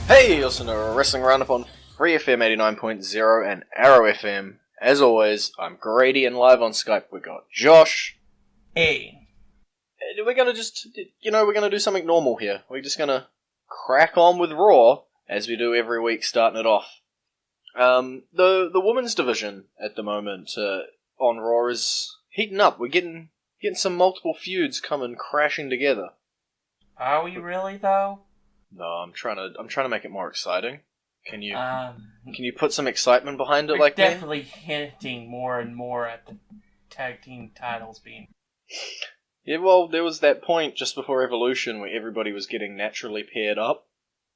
Hey, you listen to Wrestling Roundup on FreeFM 89.0 and ArrowFM. As always, I'm Grady, and live on Skype we got Josh. Hey. We're gonna we're gonna do something normal here. We're just gonna crack on with Raw, as we do every week, starting it off. The women's division at the moment on Raw is heating up. We're getting some multiple feuds coming crashing together. Are we really, though? No, I'm trying to make it more exciting. Can you put some excitement behind it like that? We're definitely hinting more and more at the tag team titles being... Yeah, well, there was that point just before Evolution where everybody was getting naturally paired up,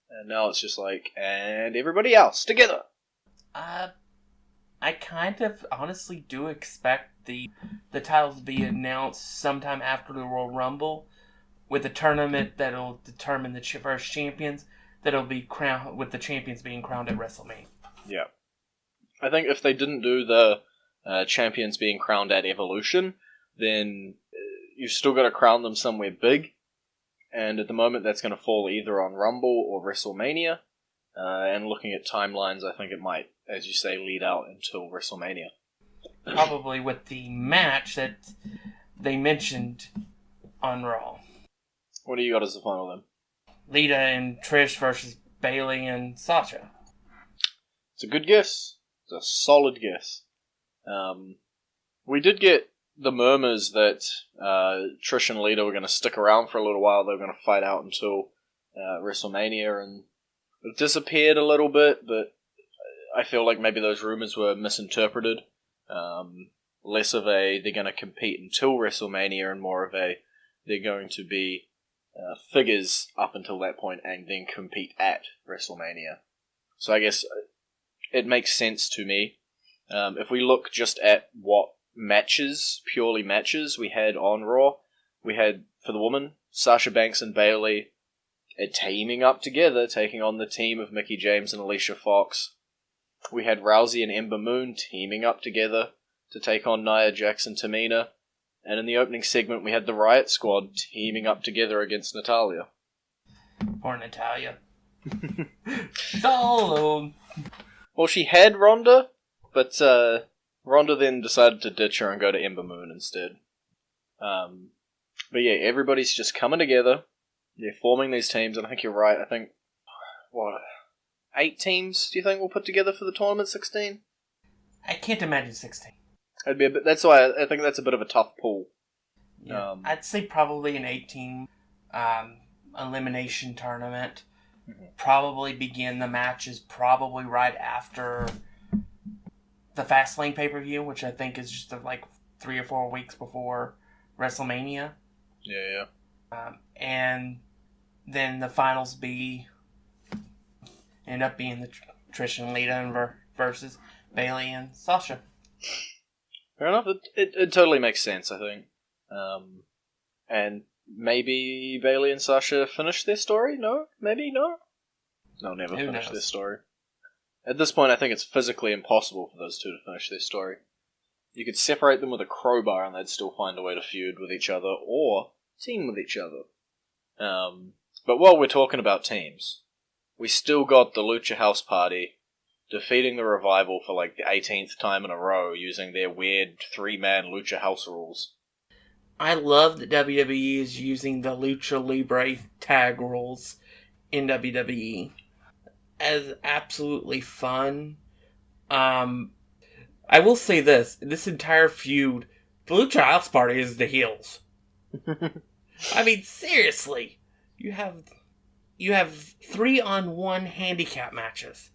and now it's just like, and everybody else together. I kind of honestly do expect the titles to be announced sometime after the Royal Rumble, with a tournament that'll determine the first champions, that'll be crowned, with the champions being crowned at WrestleMania. Yeah. I think if they didn't do the champions being crowned at Evolution, then you've still got to crown them somewhere big, and at the moment that's going to fall either on Rumble or WrestleMania, and looking at timelines, I think it might, as you say, lead out until WrestleMania. Probably with the match that they mentioned on Raw. What do you got as the final then? Lita and Trish versus Bayley and Sasha. It's a good guess. It's a solid guess. We did get the murmurs that Trish and Lita were going to stick around for a little while. They were going to fight out until WrestleMania, and it disappeared a little bit, but I feel like maybe those rumors were misinterpreted. Less of a they're going to compete until WrestleMania, and more of a they're going to be figures up until that point and then compete at WrestleMania. So I guess it makes sense to me. If we look just at what purely matches we had on Raw, we had, for the woman, Sasha Banks and Bayley teaming up together, taking on the team of Mickie James and Alicia Fox. We had Rousey and Ember Moon teaming up together to take on Nia Jax and Tamina. And in the opening segment, we had the Riott Squad teaming up together against Natalya. Poor Natalya. She's all alone. Well, she had Ronda, but Ronda then decided to ditch her and go to Ember Moon instead. But yeah, everybody's just coming together. They're forming these teams, and I think you're right. I think, 8 teams do you think we'll put together for the tournament? 16? I can't imagine 16. That's why I think that's a bit of a tough pull. Yeah, I'd say probably an 18 elimination tournament. Mm-hmm. Probably begin the matches probably right after the Fastlane pay-per-view, which I think is just like 3 or 4 weeks before WrestleMania. Yeah. And then the finals end up being the Trish and Lita versus Bayley and Sasha. Fair enough. It totally makes sense, I think. And maybe Bayley and Sasha finish their story? No? Maybe? No? They'll never finish their story. At this point, I think it's physically impossible for those two to finish their story. You could separate them with a crowbar and they'd still find a way to feud with each other or team with each other. But while we're talking about teams, we still got the Lucha House Party defeating the Revival for like the 18th time in a row using their weird 3-man Lucha House rules. I love that WWE is using the Lucha Libre tag rules in WWE as absolutely fun. I will say this entire feud, the Lucha House Party is the heels. I mean, seriously, you have 3-on-1 handicap matches.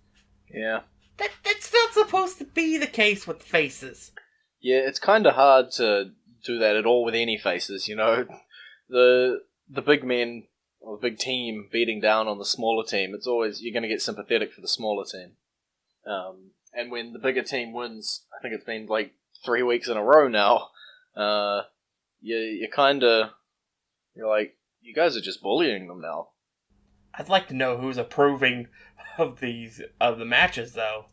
Yeah. That's not supposed to be the case with faces. Yeah, it's kind of hard to do that at all with any faces, you know. The big men, or the big team, beating down on the smaller team, it's always, you're going to get sympathetic for the smaller team. And when the bigger team wins, I think it's been like 3 weeks in a row now, you're like, you guys are just bullying them now. I'd like to know who's approving of the matches, though.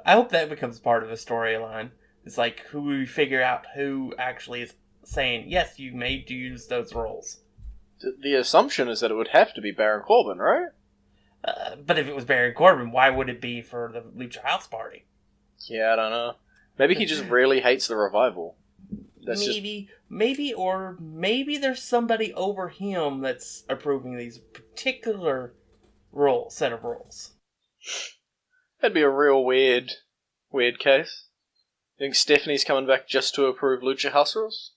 I hope that becomes part of a storyline. It's like who we figure out who actually is saying, yes, you may use those roles. The assumption is that it would have to be Baron Corbin, right? But if it was Baron Corbin, why would it be for the Lucha House Party? Yeah, I don't know. Maybe he just really hates the Revival. Maybe there's somebody over him that's approving these particular set of rules. That'd be a real weird case. Think Stephanie's coming back just to approve Lucha House rules?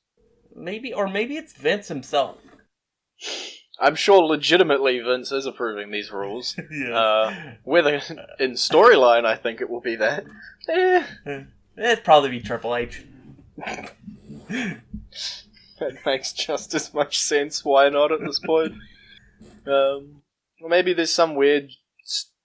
Maybe it's Vince himself. I'm sure legitimately Vince is approving these rules. Yeah. Whether in storyline, I think it will be that. It'd probably be Triple H. That makes just as much sense. Why not at this point? Or maybe there's some weird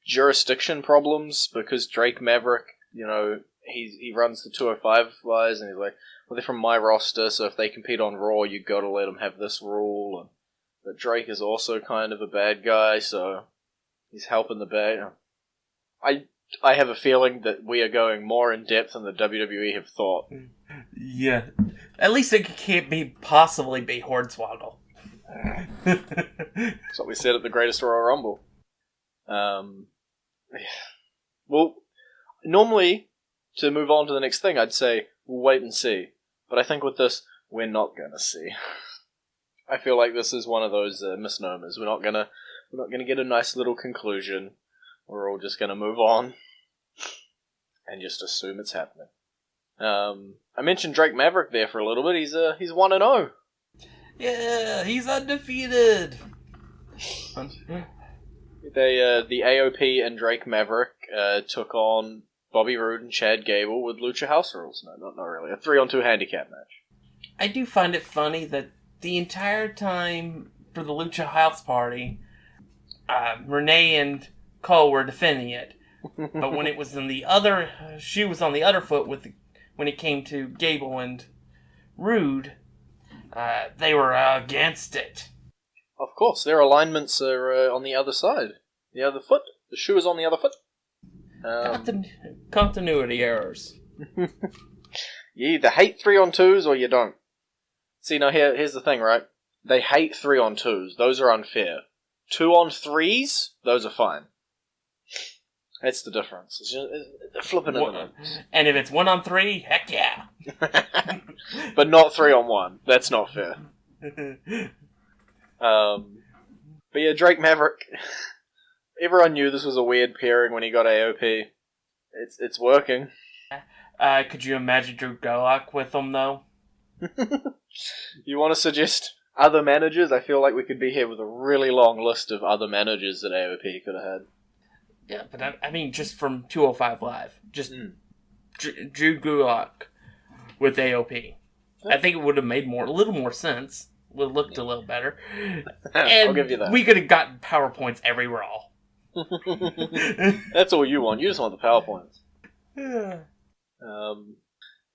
jurisdiction problems because Drake Maverick, he runs the 205 guys, and he's like, well, they're from my roster, so if they compete on Raw, you got to let them have this rule. But Drake is also kind of a bad guy, so he's helping the bad. I have a feeling that we are going more in depth than the WWE have thought. Yeah, at least it can't possibly be Hornswoggle. That's what we said at the Greatest Royal Rumble. Well, normally, to move on to the next thing, I'd say, we'll wait and see. But I think with this, we're not going to see. I feel like this is one of those misnomers. We're not gonna get a nice little conclusion. We're all just gonna move on and just assume it's happening. I mentioned Drake Maverick there for a little bit. He's 1-0. Yeah, he's undefeated. The AOP and Drake Maverick took on Bobby Roode and Chad Gable with Lucha House rules. No, not really. A 3-on-2 handicap match. I do find it funny that the entire time for the Lucha House Party, Renee and Cole were defending it. But when it was she was on the other foot when it came to Gable and Roode, they were against it. Of course, their alignments are on the other side. The other foot. The shoe is on the other foot. Continuity errors. You either hate 3-on-2s or you don't. See, now here's the thing, right? They hate 3-on-2s. Those are unfair. 2-on-3s, those are fine. That's the difference. It's just flipping it. And if it's 1-on-3, heck yeah. But not 3-on-1. That's not fair. But yeah, Drake Maverick. Everyone knew this was a weird pairing when he got AOP. It's working. Could you imagine Drew Gulak with them, though? You want to suggest other managers? I feel like we could be here with a really long list of other managers that AOP could have had. Yeah, but I mean, just from 205 Live. Just Drew Gulak with AOP. Yeah. I think it would have made a little more sense. Would have looked a little better. And I'll give you that. We could have gotten PowerPoints every Raw. That's all you want. You just want the PowerPoints. Yeah.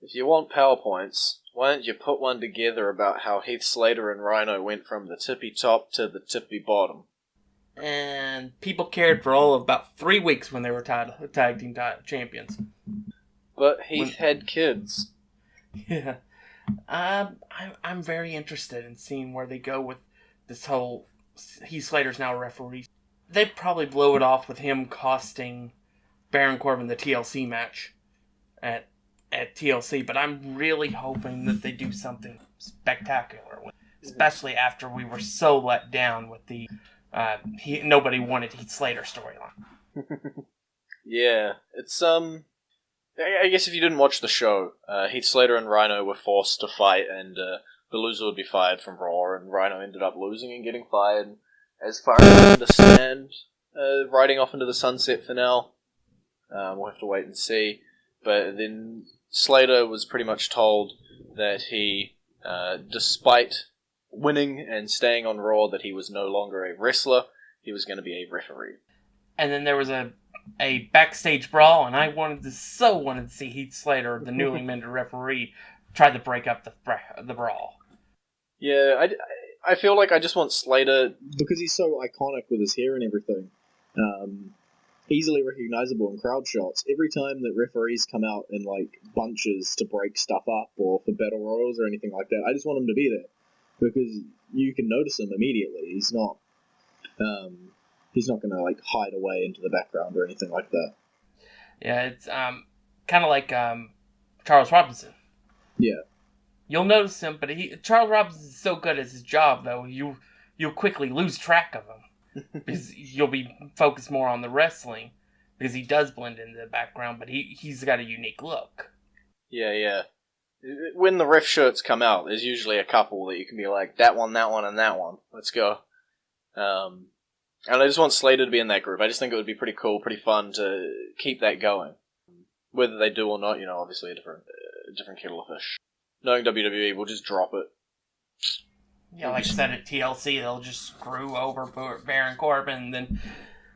If you want PowerPoints, why don't you put one together about how Heath Slater and Rhino went from the tippy top to the tippy bottom? And people cared for all of about 3 weeks when they were tag team champions. But Heath had kids. Yeah. I'm very interested in seeing where they go with this whole Heath Slater's now a referee. They'd probably blow it off with him costing Baron Corbin the TLC match at TLC, but I'm really hoping that they do something spectacular with, especially after we were so let down with the nobody wanted Heath Slater storyline. Yeah, it's I guess if you didn't watch the show, Heath Slater and Rhino were forced to fight, and the loser would be fired from Raw, and Rhino ended up losing and getting fired. As far as I understand, riding off into the sunset for now. We'll have to wait and see. But then Slater was pretty much told that he, despite winning and staying on Raw, that he was no longer a wrestler, he was going to be a referee. And then there was a backstage brawl, and I wanted to see Heath Slater, the newly minted referee, try to break up the brawl. Yeah, I feel like I just want Slater, because he's so iconic with his hair and everything, easily recognizable in crowd shots. Every time that referees come out in like bunches to break stuff up or for battle royals or anything like that, I just want him to be there because you can notice him immediately. He's not He's not going to like hide away into the background or anything like that. Yeah, it's kind of like Charles Robinson. Yeah. You'll notice him, but Charles Robinson is so good at his job, though, you'll quickly lose track of him. Because you'll be focused more on the wrestling, because he does blend into the background, but he's got a unique look. Yeah. When the ref shirts come out, there's usually a couple that you can be like, that one, and that one. Let's go. And I just want Slater to be in that group. I just think it would be pretty cool, pretty fun to keep that going. Whether they do or not, obviously a different kettle of fish. Knowing WWE, we'll just drop it. Yeah, like I said at TLC, they'll just screw over Baron Corbin, and then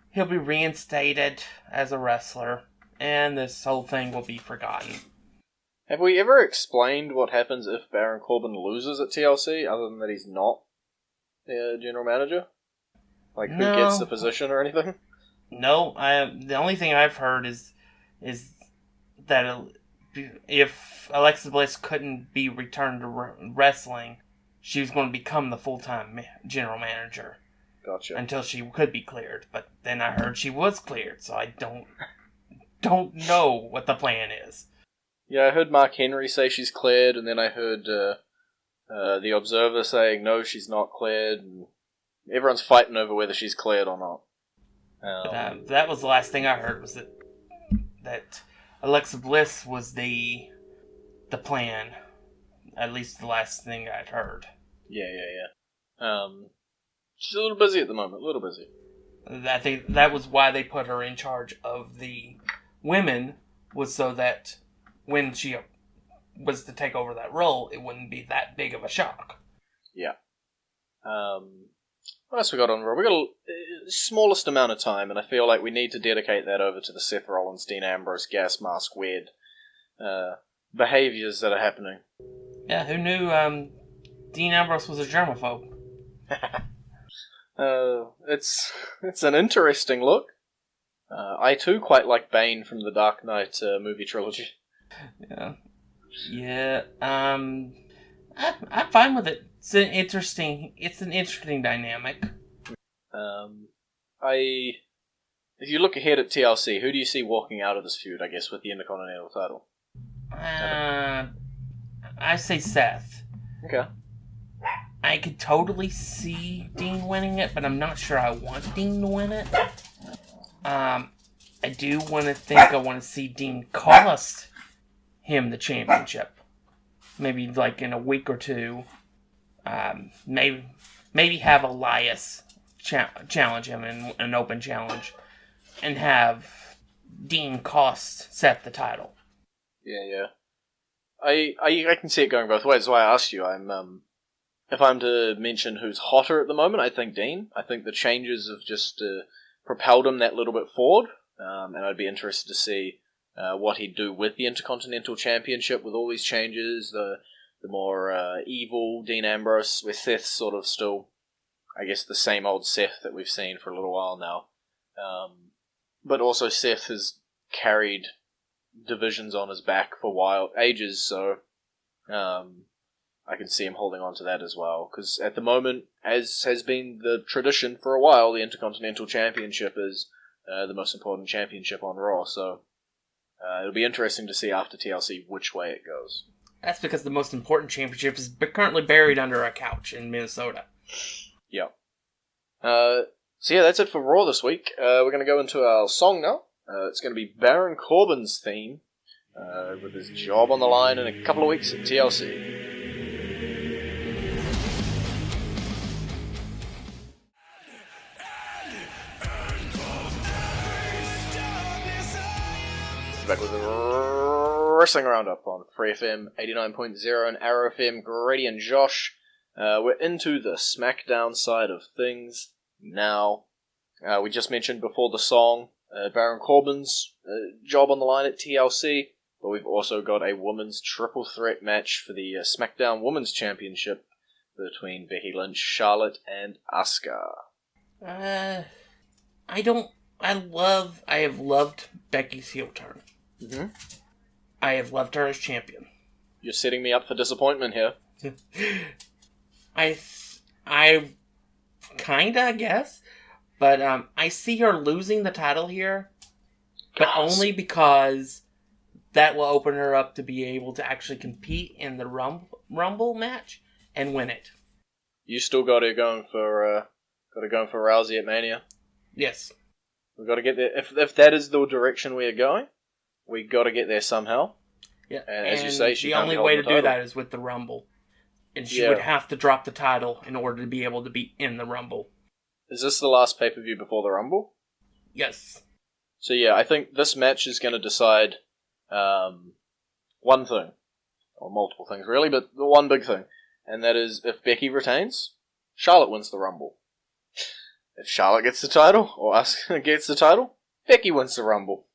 he'll be reinstated as a wrestler, and this whole thing will be forgotten. Have we ever explained what happens if Baron Corbin loses at TLC, other than that he's not the general manager? Like, who gets the position or anything? No, the only thing I've heard is that if Alexa Bliss couldn't be returned to wrestling, she was going to become the full-time general manager. Gotcha. Until she could be cleared. But then I heard she was cleared, so I don't know what the plan is. Yeah, I heard Mark Henry say she's cleared, and then I heard the Observer saying no, she's not cleared, and everyone's fighting over whether she's cleared or not. That was the last thing I heard, was that Alexa Bliss was the plan. At least the last thing I'd heard. Yeah. She's a little busy at the moment, I think that was why they put her in charge of the women, was so that when she was to take over that role, it wouldn't be that big of a shock. Yeah. What else we got on Raw? We got the smallest amount of time, and I feel like we need to dedicate that over to the Seth Rollins, Dean Ambrose, gas mask weird behaviors that are happening. Yeah, who knew Dean Ambrose was a germaphobe? It's an interesting look. I too quite like Bane from the Dark Knight movie trilogy. Yeah. I'm fine with it. It's an interesting dynamic. If you look ahead at TLC, who do you see walking out of this feud, I guess, with the Intercontinental title? I say Seth. Okay. I could totally see Dean winning it, but I'm not sure I want Dean to win it. I do want to see Dean cost him the championship. Maybe like in a week or two. Maybe have Elias challenge him in an open challenge, and have Dean cost Seth the title. Yeah. I can see it going both ways. That's why I asked you. If I'm to mention who's hotter at the moment, I think Dean. I think the changes have just propelled him that little bit forward, and I'd be interested to see what he'd do with the Intercontinental Championship with all these changes. The more evil Dean Ambrose, with Seth sort of still, I guess, the same old Seth that we've seen for a little while now. But also Seth has carried divisions on his back for ages, so I can see him holding on to that as well. Because at the moment, as has been the tradition for a while, the Intercontinental Championship is the most important championship on Raw, so it'll be interesting to see after TLC which way it goes. That's because the most important championship is currently buried under a couch in Minnesota. Yeah. So yeah, that's it for Raw this week. We're going to go into our song now. It's going to be Baron Corbin's theme, with his job on the line in a couple of weeks at TLC. Back with the Wrestling Roundup on FreeFM 89.0 and ArrowFM. Grady and Josh. We're into the SmackDown side of things now. We just mentioned before the song Baron Corbin's job on the line at TLC, but we've also got a women's triple threat match for the SmackDown Women's Championship between Becky Lynch, Charlotte, and Asuka. I have loved Becky's heel turn. Mm-hmm. I have loved her as champion. You're setting me up for disappointment here. I kinda guess, But I see her losing the title here, but only because that will open her up to be able to actually compete in the Rumble match and win it. You still got her going for Rousey at Mania. Yes, We've got to get there. If that is the direction we are going, we got to get there somehow. Yeah, and as you say, she the can't only be way to holding the do title. that is with the Rumble, and she would have to drop the title in order to be able to be in the Rumble. Is this the last pay-per-view before the Rumble? Yes. So yeah, I think this match is going to decide one thing, or multiple things really, but the one big thing, and that is if Becky retains, Charlotte wins the Rumble. If Charlotte gets the title, or Asuka gets the title, Becky wins the Rumble.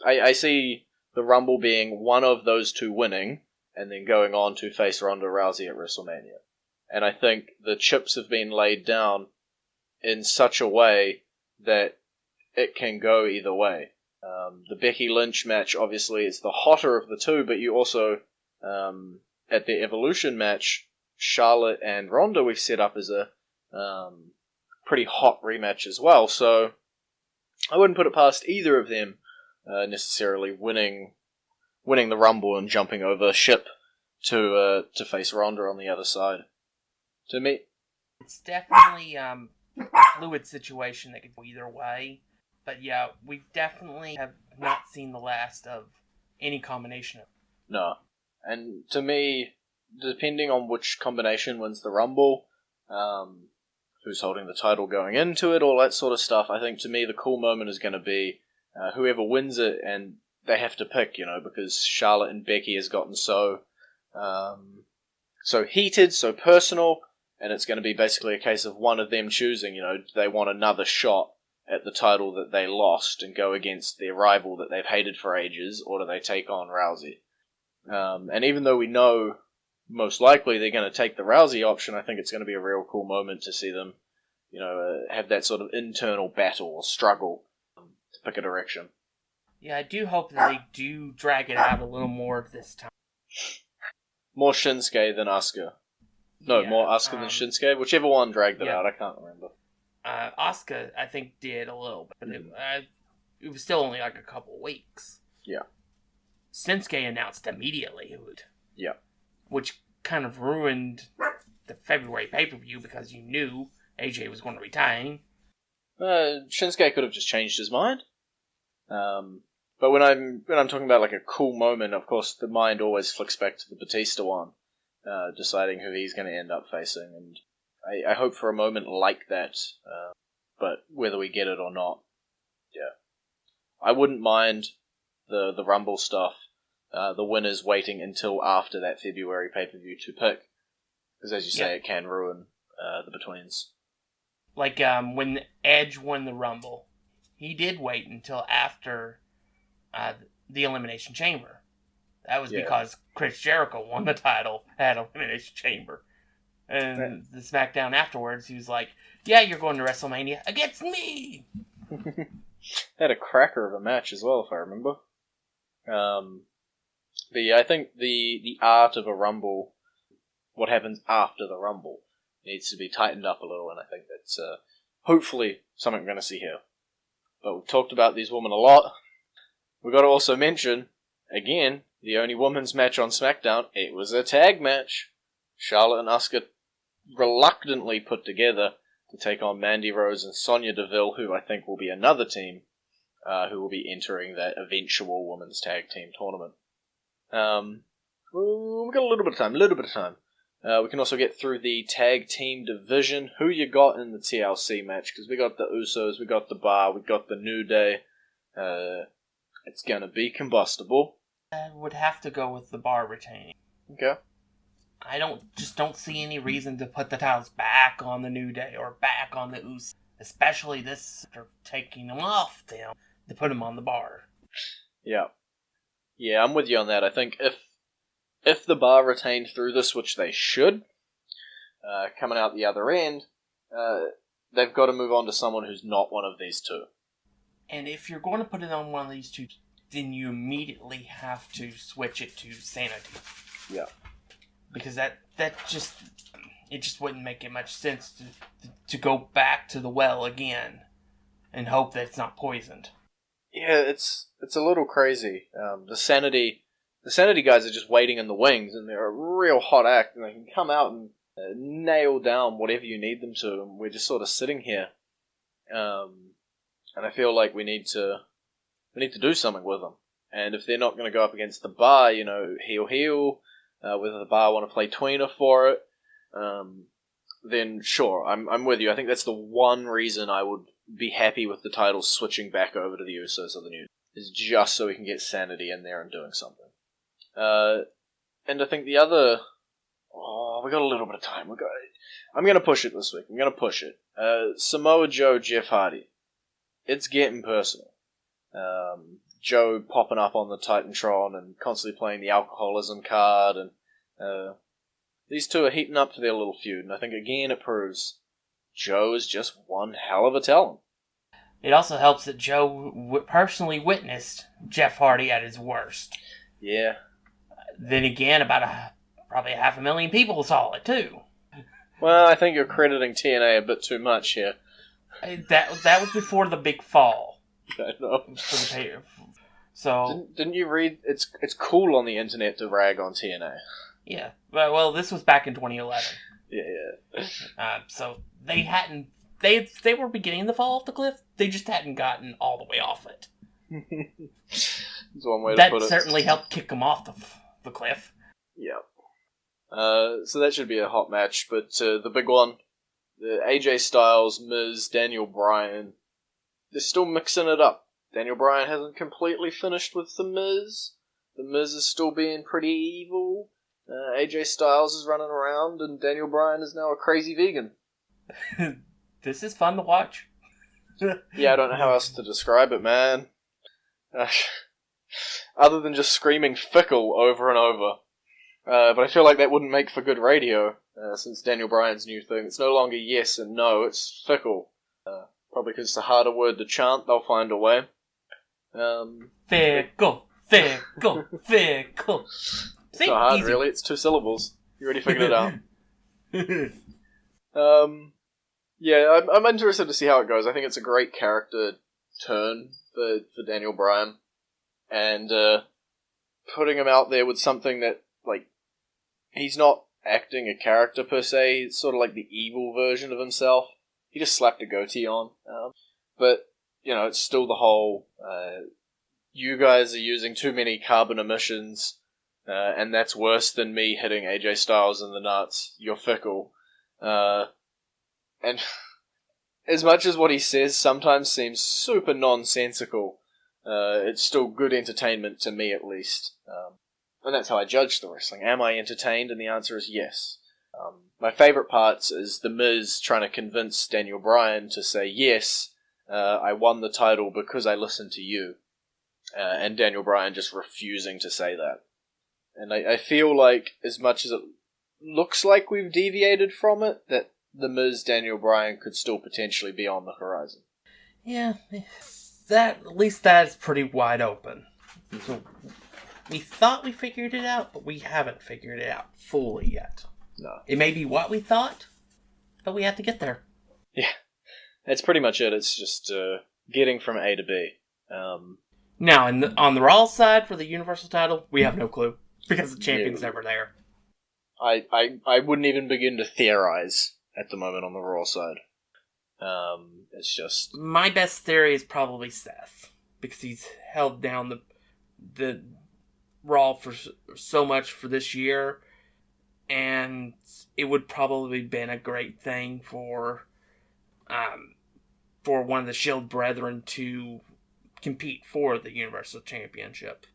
I see the Rumble being one of those two winning, and then going on to face Ronda Rousey at WrestleMania. And I think the chips have been laid down in such a way that it can go either way. The Becky Lynch match, obviously, is the hotter of the two, but you also, at the Evolution match, Charlotte and Ronda we've set up as a pretty hot rematch as well. So I wouldn't put it past either of them necessarily winning the Rumble and jumping over ship to face Ronda on the other side. To me, it's definitely a fluid situation that could go either way. But yeah, we definitely have not seen the last of any combination of. No. And to me, depending on which combination wins the Rumble, who's holding the title going into it, all that sort of stuff, I think to me the cool moment is going to be whoever wins it, and they have to pick, because Charlotte and Becky has gotten so heated, so personal, and it's going to be basically a case of one of them choosing, do they want another shot at the title that they lost and go against their rival that they've hated for ages, or do they take on Rousey? And even though we know most likely they're going to take the Rousey option, I think it's going to be a real cool moment to see them, have that sort of internal battle or struggle to pick a direction. Yeah, I do hope that they do drag it out a little more this time. More Shinsuke than Asuka. No, more Asuka than Shinsuke. Whichever one dragged it out, I can't remember. Asuka, I think, did a little, but it was still only like a couple weeks. Yeah. Shinsuke announced immediately. Yeah. Which kind of ruined the February pay-per-view because you knew AJ was going to retain. Shinsuke could have just changed his mind. But when I'm talking about like a cool moment, of course, the mind always flicks back to the Batista one, deciding who he's going to end up facing, and I hope for a moment like that. But whether we get it or not, yeah, I wouldn't mind the Rumble stuff. The winners waiting until after that February pay-per-view to pick, because as you say, it can ruin the betweens. Like when Edge won the Rumble, he did wait until after the Elimination Chamber. That was because Chris Jericho won the title at Elimination Chamber. And the SmackDown afterwards, he was like, yeah, you're going to WrestleMania against me! Had a cracker of a match as well, if I remember. But yeah, I think the art of a Rumble, what happens after the Rumble, needs to be tightened up a little, and I think that's hopefully something we're going to see here. But we've talked about these women a lot. We've got to also mention, again, the only women's match on SmackDown, it was a tag match. Charlotte and Asuka reluctantly put together to take on Mandy Rose and Sonya Deville, who I think will be another team who will be entering that eventual women's tag team tournament. We've got a little bit of time. We can also get through the tag team division. Who you got in the TLC match? Because we got the Usos, we got the Bar, we got the New Day. It's going to be combustible. I would have to go with the Bar retaining. Okay. I don't see any reason to put the titles back on the New Day or back on the Usos. Especially this, after taking them off them to put them on the Bar. Yeah. Yeah, I'm with you on that. I think if the Bar retained through this, which they should, coming out the other end, they've got to move on to someone who's not one of these two. And if you're going to put it on one of these two, then you immediately have to switch it to Sanity. Yeah. Because that just... it just wouldn't make it much sense to go back to the well again and hope that it's not poisoned. Yeah, it's a little crazy. The sanity guys are just waiting in the wings, and they're a real hot act, and they can come out and nail down whatever you need them to. And we're just sort of sitting here, and I feel like we need to do something with them. And if they're not going to go up against the bar, heel, whether the bar want to play tweener for it, then sure, I'm with you. I think that's the one reason I would be happy with the titles switching back over to the Usos or the New, is just so we can get Sanity in there and doing something. And I think the other... Oh, we got a little bit of time. I'm going to push it this week. I'm going to push it. Samoa Joe, Jeff Hardy. It's getting personal. Joe popping up on the Titantron and constantly playing the alcoholism card, and these two are heating up for their little feud, and I think again it proves Joe is just one hell of a talent. It also helps that Joe personally witnessed Jeff Hardy at his worst. Yeah. Then again, probably 500,000 people saw it too. Well, I think you're crediting TNA a bit too much here. That was before the big fall. I know. So didn't you read? It's cool on the internet to rag on TNA. Yeah. Well, this was back in 2011. Yeah. So they hadn't. They were beginning to fall off the cliff. They just hadn't gotten all the way off it. That's one way to put it. That certainly helped kick them off the cliff. Yeah. So that should be a hot match, but the big one, the AJ Styles, Miz, Daniel Bryan, they're still mixing it up. Daniel Bryan hasn't completely finished with The Miz. The Miz is still being pretty evil. AJ Styles is running around, and Daniel Bryan is now a crazy vegan. This is fun to watch. Yeah, I don't know how else to describe it, man. Other than just screaming fickle over and over. But I feel like that wouldn't make for good radio, since Daniel Bryan's new thing. It's no longer yes and no, it's fickle. Probably because it's a harder word to chant, they'll find a way. Fickle. It's not hard, really. It's 2 syllables. You already figured it out. Yeah, I'm interested to see how it goes. I think it's a great character turn for Daniel Bryan. And putting him out there with something that, like, he's not acting a character per se. It's sort of like the evil version of himself. He just slapped a goatee on. But, it's still the whole, you guys are using too many carbon emissions, and that's worse than me hitting AJ Styles in the nuts. You're fickle. And as much as what he says sometimes seems super nonsensical, it's still good entertainment to me, at least. And that's how I judge the wrestling. Am I entertained? And the answer is yes. My favourite parts is The Miz trying to convince Daniel Bryan to say, yes, I won the title because I listened to you. And Daniel Bryan just refusing to say that. And I feel like, as much as it looks like we've deviated from it, that The Miz, Daniel Bryan could still potentially be on the horizon. Yeah, at least that's pretty wide open. So we thought we figured it out, but we haven't figured it out fully yet. No. It may be what we thought, but we have to get there. Yeah, that's pretty much it. It's just getting from A to B. Now, on the Raw side for the Universal title, we have no clue, because the champion's never there. I wouldn't even begin to theorize at the moment on the Raw side. It's just... My best theory is probably Seth, because he's held down the Raw for so much for this year, and it would probably been a great thing for one of the Shield brethren to compete for the Universal Championship.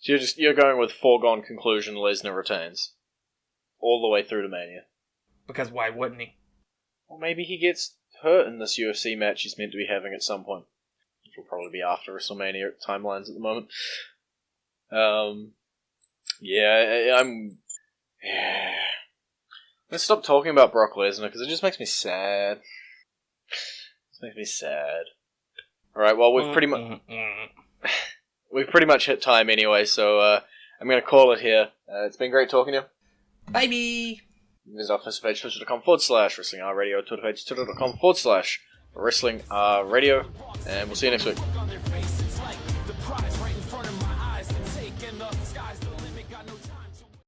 So you're going with foregone conclusion Lesnar retains all the way through to Mania. Because why wouldn't he? Or maybe he gets hurt in this UFC match he's meant to be having at some point. Which will probably be after WrestleMania timelines at the moment. I'm gonna stop talking about Brock Lesnar because it just makes me sad. It makes me sad. Alright, well we've pretty much hit time anyway, so I'm gonna call it here. It's been great talking to you. Bye. Visit our Facebook page, twitter.com/WrestlingRadio, Twitter page, twitter.com/WrestlingRadio, and we'll see you next week.